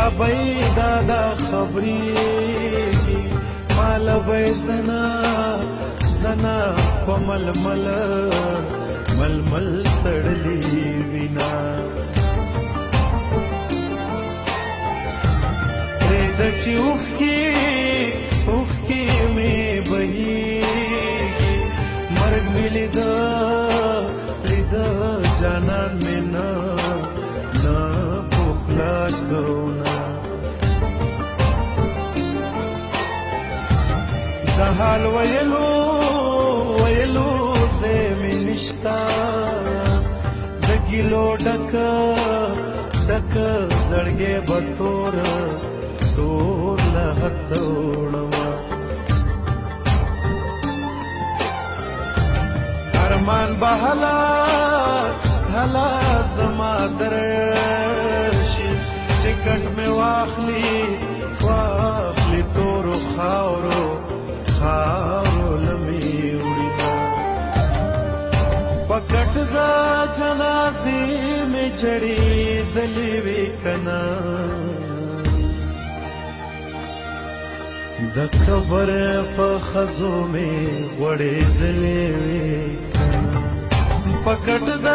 ابۍ دادا خبرېږي مال به زنا په ململ تړلې وینا پرېږده چې اوښکې مې بهېږي مرګ مې لیده جانان مې نه پخلا کوونه د حال ویلو ځای مې نشته د ګیلو ډک زړګی به تور له حده وړمه ارمان به هلا زما درشي چې کټ مې واخلي تورو خاورو لمې وړينا په کټ د جنازې مې جړېدلې وې کنه د قبر په خزو مې غوړېدلې وې په کټ د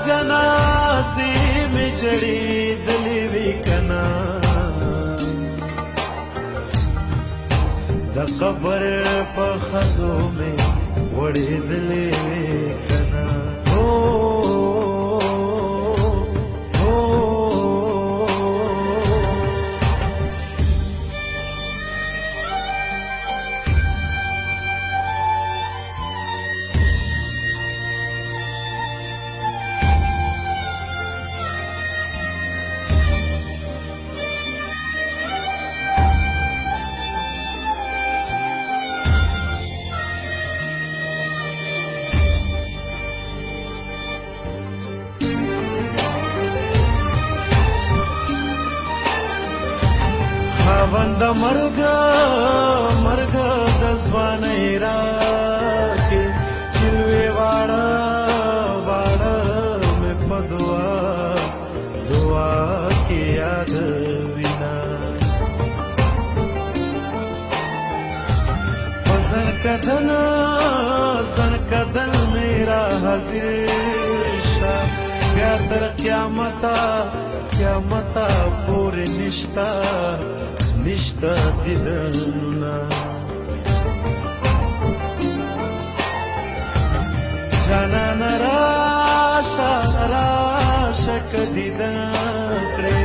جنازې مې جړېدلې وې کنه د قبر په خزو مې غوړېدلې وې کنه خاوند مرګ د ځوانۍ راکې چې لوی واړه مې په دعا کې یادوینه په زنکدن مې را حاضر شه بیا تر قیامته پورې نشته دیدنونه جانان راشه که دیدن کړې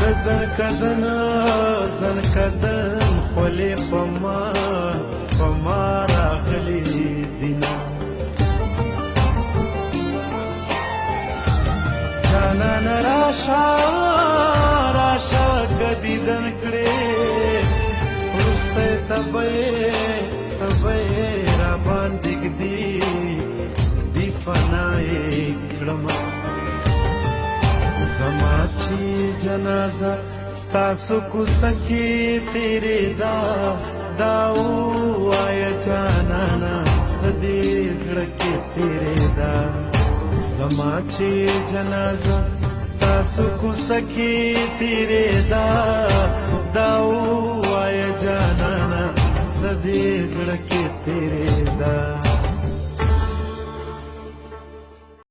د زنکدن خولې په ما راغلي دینه جانان راشه که دیدن کړې وروسته تبه را باندې ږدي فنا یې کړمه زما چې جنازه ستاسو کوڅه کې تېرېده دا ووایه جانانه څه دې زړه کې تېرېده زما چې جنازه ستاسو کوڅه کې تېرېده دا ووایه جانانه څه دې زړه کې تېرېده